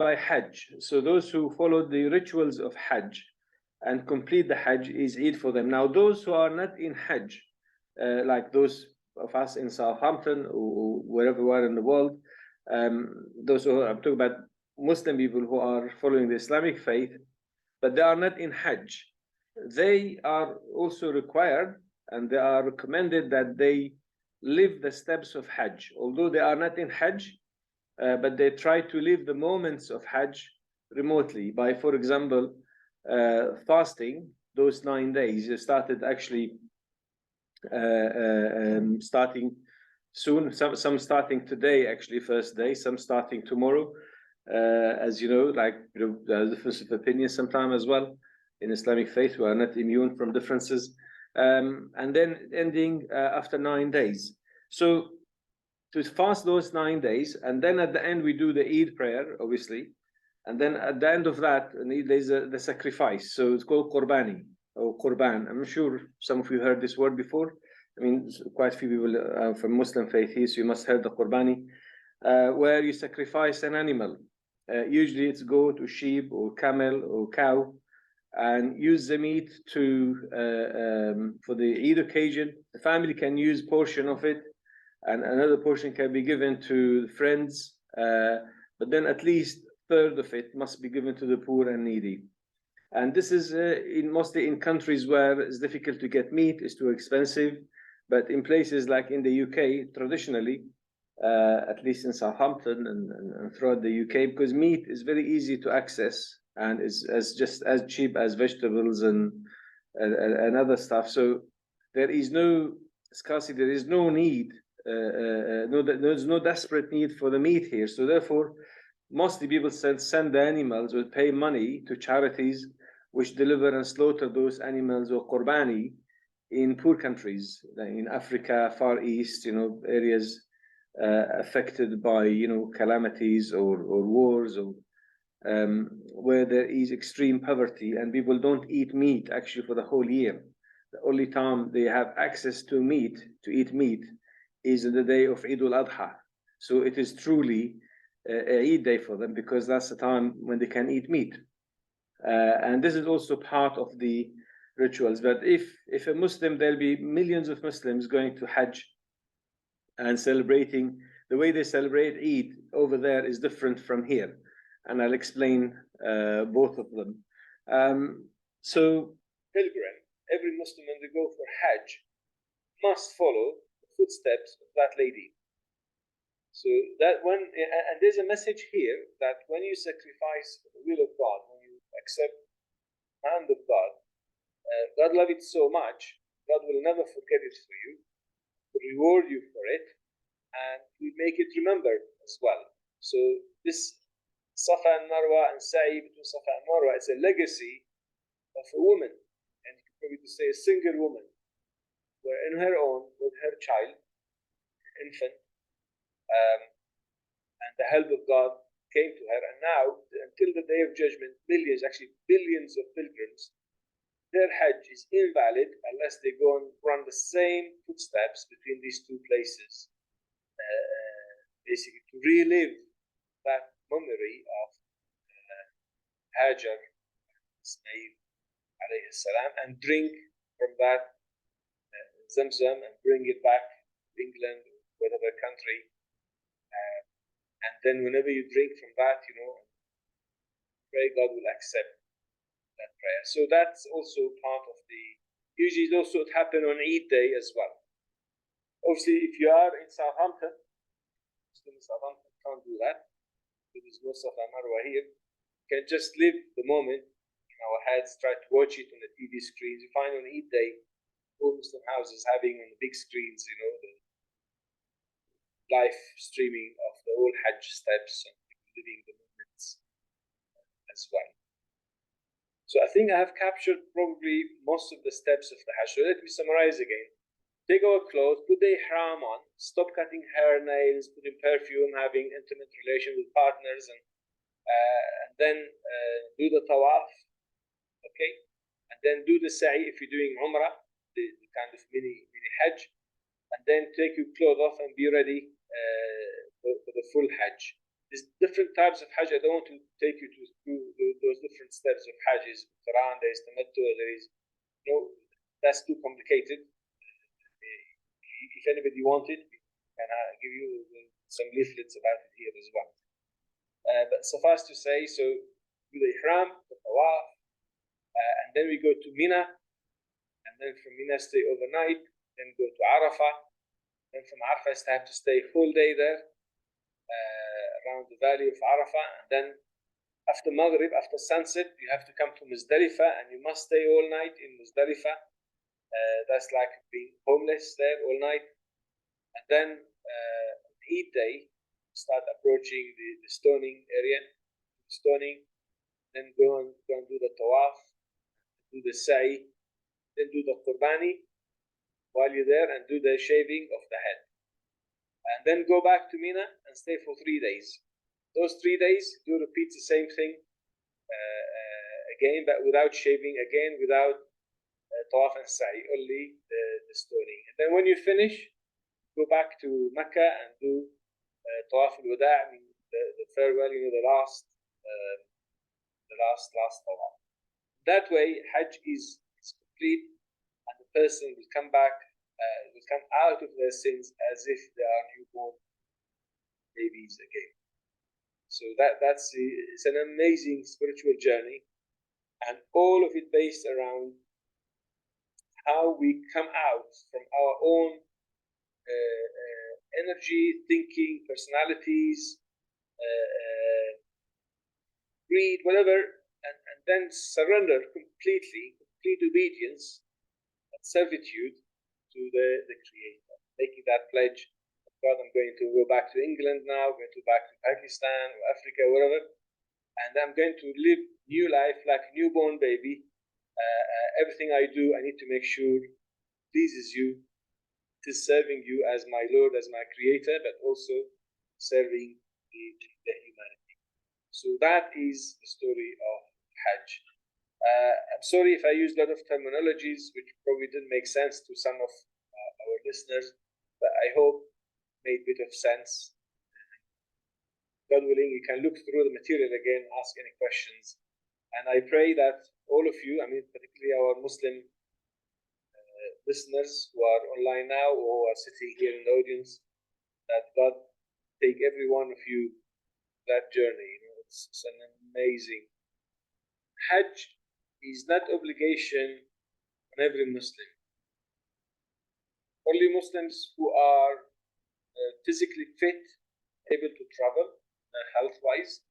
by Hajj. So those who follow the rituals of Hajj and complete the Hajj is Eid for them. Now, those who are not in Hajj, like those of us in Southampton or wherever we are in the world, those who I'm talking about Muslim people who are following the Islamic faith, but they are not in Hajj. They are also required and they are recommended that they live the steps of Hajj. Although they are not in Hajj, but they try to live the moments of Hajj remotely by, for example, fasting those 9 days. It started actually starting soon, some starting today, actually, first day, some starting tomorrow. As you know, like, there's a difference of opinion sometimes as well. In Islamic faith, we are not immune from differences. And then ending after 9 days. So to fast those 9 days, and then at the end we do the Eid prayer, obviously, and then at the end of that, there's the sacrifice. So it's called Qurbani or Qurban. I'm sure some of you heard this word before. I mean, quite a few people from Muslim faith here, so you must have heard the Qurbani, where you sacrifice an animal. Usually it's goat or sheep or camel or cow, and use the meat to for the Eid occasion. The family can use portion of it, and another portion can be given to friends, but then at least a third of it must be given to the poor and needy. And this is mostly in countries where it's difficult to get meat, it's too expensive. But in places like in the UK, traditionally, at least in Southampton and throughout the UK, because meat is very easy to access and is just as cheap as vegetables and other stuff. So there is no scarcity, there is no need, there's no desperate need for the meat here. So therefore, mostly people send the animals or pay money to charities which deliver and slaughter those animals or Qurbani in poor countries, in Africa, Far East, areas affected by, calamities or wars, or where there is extreme poverty and people don't eat meat actually for the whole year. The only time they have access to eat meat, is the day of Eid Al-Adha. So it is truly a Eid day for them, because that's the time when they can eat meat. And this is also part of the rituals. But if a Muslim, there'll be millions of Muslims going to Hajj and celebrating. The way they celebrate Eid over there is different from here, and I'll explain both of them. So pilgrim, every Muslim when they go for Hajj must follow the footsteps of that lady. So that when, and there's a message here that when you sacrifice for the will of God, when you accept the hand of God, God loves it so much, God will never forget it for you, will reward you for it, and will make it remembered as well. So this Safa and Marwa and Sa'i between Safa and Marwa is a legacy of a woman, and you could probably say a single woman, where in her own, with her child, infant, and the help of God came to her. And now, until the day of judgment, millions, actually billions of pilgrims, their Hajj is invalid unless they go and run the same footsteps between these two places, basically to relive that memory of Hajar, Ismail, alayhi salam, and drink from that Zamzam and bring it back to England, whatever country. And then whenever you drink from that, pray, God will accept that prayer. So that's also part of the, usually also it happens on Eid day as well. Obviously, if you are in Southampton, can't do that. There is no Safa Marwa here. You can just live the moment in our heads, try to watch it on the TV screens. You find on Eid day, all Muslim houses having on the big screens, the live streaming of the whole Hajj steps and living the moments as well. So I think I have captured probably most of the steps of the Hajj. So let me summarize again. Take our clothes, put the ihram on, stop cutting hair, nails, putting perfume, having intimate relation with partners, and then do the tawaf, okay? And then do the sa'i if you're doing umrah, the kind of mini Hajj, and then take your clothes off and be ready for the full Hajj. there's different types of Hajj. I don't want to take you through those different steps of Hajj. There's Quran, there's Tamattu, there is, that's too complicated. If anybody wanted, we can give you some leaflets about it here as well. But suffice to say, so do the Ihram, the Tawaf, and then we go to Mina, and then from Mina stay overnight, then go to Arafah, then from Arafah I have to stay full day there, around the valley of Arafah, and then after Maghrib, after sunset, you have to come to Muzdalifah, and you must stay all night in Muzdalifah. That's like being homeless there all night. And then Eid day, start approaching the stoning area, then go and do the Tawaf, do the Sa'i, then do the Qurbani while you're there, and do the shaving of the head. And then go back to Mina and stay for 3 days. Those 3 days, do repeat the same thing again, but without shaving, again without Tawaf and Sa'i, only the stoning. And then when you finish, go back to Mecca and do Tawaf al-Wada', the farewell, the last Tawaf. That way, Hajj is complete, and the person will come back, will come out of their sins as if they are newborn babies again. So it's an amazing spiritual journey, and all of it based around how we come out from our own energy, thinking, personalities, greed, whatever, and then surrender complete obedience and servitude to the Creator, making that pledge. God, I'm going to go back to England now, I'm going to go back to Pakistan or Africa, wherever, and I'm going to live new life like a newborn baby. Everything I do, I need to make sure pleases you. It is serving you as my Lord, as my Creator, but also serving the humanity. So that is the story of Hajj. I'm sorry if I used a lot of terminologies which probably didn't make sense to some of our listeners, but I hope made a bit of sense. God willing, you can look through the material again, ask any questions, and I pray that all of you, particularly our Muslim listeners who are online now or are sitting here in the audience, that God take every one of you that journey. It's an amazing. Hajj is not obligation on every Muslim. Only Muslims who are physically fit, able to travel health-wise,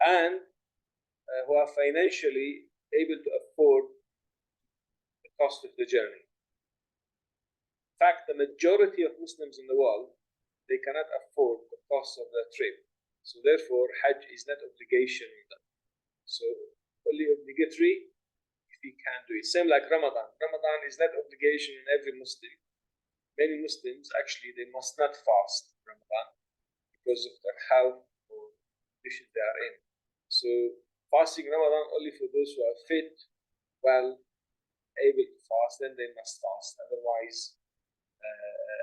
and who are financially able to afford the cost of the journey. In fact, the majority of Muslims in the world, they cannot afford the cost of their trip. So therefore, Hajj is not obligation on them. So only obligatory if you can do it. Same like Ramadan. Ramadan is not obligation on every Muslim. Many Muslims, actually, they must not fast Ramadan because of their health or condition they are in. So fasting Ramadan only for those who are fit, well, able to fast, then they must fast. Otherwise,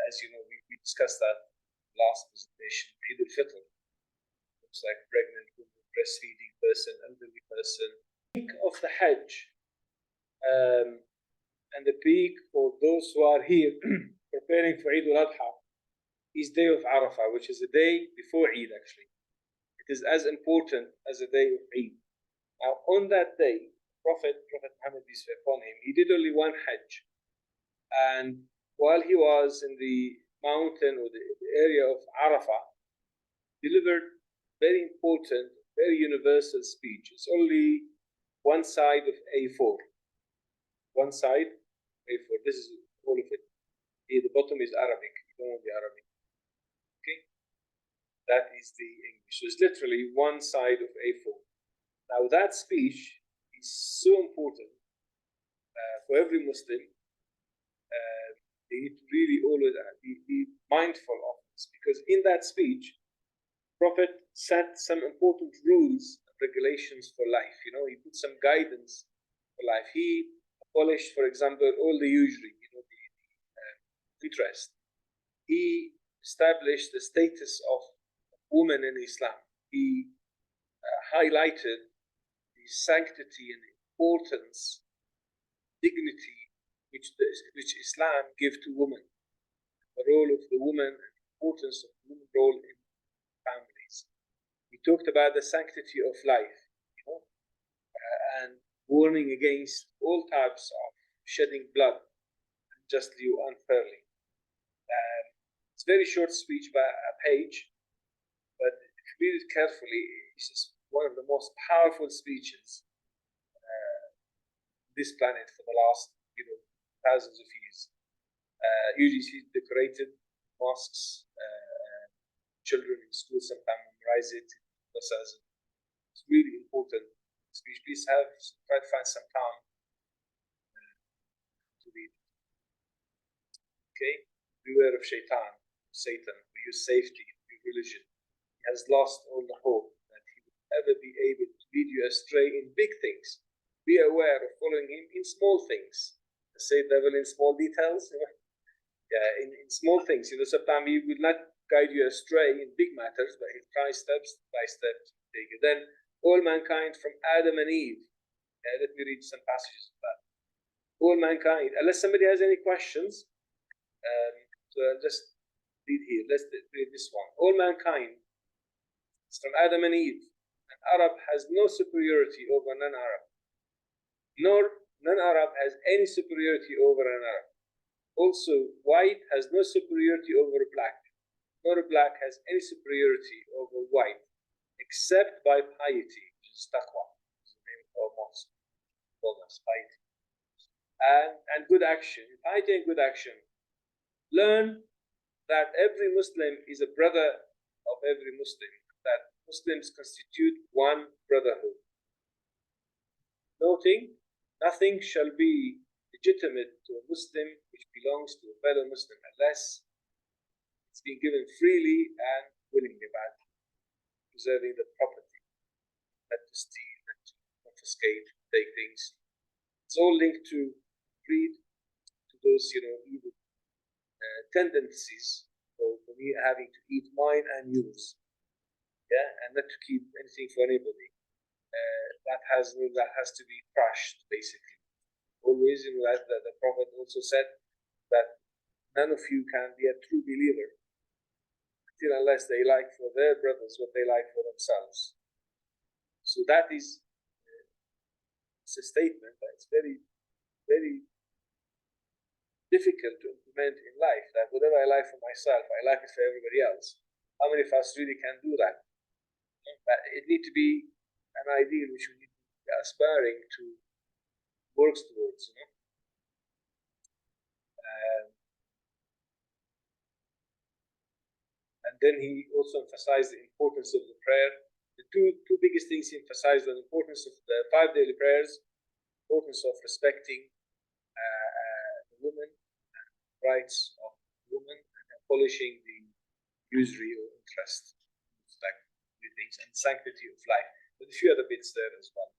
as you know, we discussed that last presentation, Eid al-Fitr. Looks like pregnant woman, breastfeeding person, elderly person. Peak of the Hajj, and the peak for those who are here preparing for Eid Al-Adha is day of Arafah, which is the day before Eid actually. It is as important as the day of Eid. Now on that day, Prophet Muhammad, peace be upon him, he did only one Hajj. And while he was in the mountain or the area of Arafah, delivered very important, very universal speech. It's only one side of A4. One side, A4. This is all of it. The bottom is Arabic. You don't want the Arabic. Okay? That is the English. So it's literally one side of A4. Now that speech is so important for every Muslim. They need to really always be mindful of this, because in that speech, Prophet set some important rules and regulations for life. He put some guidance for life. He abolished, for example, all the usury, the interest. He established the status of women in Islam. he highlighted the sanctity and importance, dignity which Islam gives to women, the role of the woman and the importance of the woman's role in families. He talked about the sanctity of life, and warning against all types of shedding blood unjustly or unfairly. It's a very short speech, about a page, but if you read it carefully, it's just one of the most powerful speeches on this planet for the last thousands of years. Usually see decorated mosques, children in school sometimes memorize it. It's really important speech. Please try to find some time to read. Okay, beware of Satan, who use safety in religion. He has lost all the hope that he will ever be able to lead you astray in big things. Be aware of following him in small things. I say devil in small details. Yeah, in small things. Sometimes he will not guide you astray in big matters, but he'll try step by step to take you. Then all mankind from Adam and Eve. Let me read some passages of that. All mankind, unless somebody has any questions, so I'll just read here. Let's read this one. All mankind is from Adam and Eve. An Arab has no superiority over non-Arab, nor non-Arab has any superiority over an Arab. Also, white has no superiority over black, nor black has any superiority over white, except by piety, which is Taqwah, which is the name of our mosque, called us piety, and good action. Piety and good action. Learn that every Muslim is a brother of every Muslim, that Muslims constitute one brotherhood. Noting, nothing shall be legitimate to a Muslim which belongs to a fellow Muslim unless it's been given freely and willingly, by preserving the property, not to steal, not to confiscate, take things. It's all linked to greed, to those evil tendencies of me having to eat mine and yours, and not to keep anything for anybody. That has to be crushed, basically. Always, that the Prophet also said that none of you can be a true believer unless they like for their brothers what they like for themselves. So that is it's a statement that's very, very difficult to implement in life, that whatever I like for myself, I like it for everybody else. How many of us really can do that? But it needs to be an ideal which we need to be aspiring to work towards. And then he also emphasized the importance of the prayer. The two biggest things he emphasized were the importance of the 5 daily prayers, the importance of respecting the woman, rights of women, and abolishing the usury or interest, like things, and sanctity of life. But a few other bits there as well.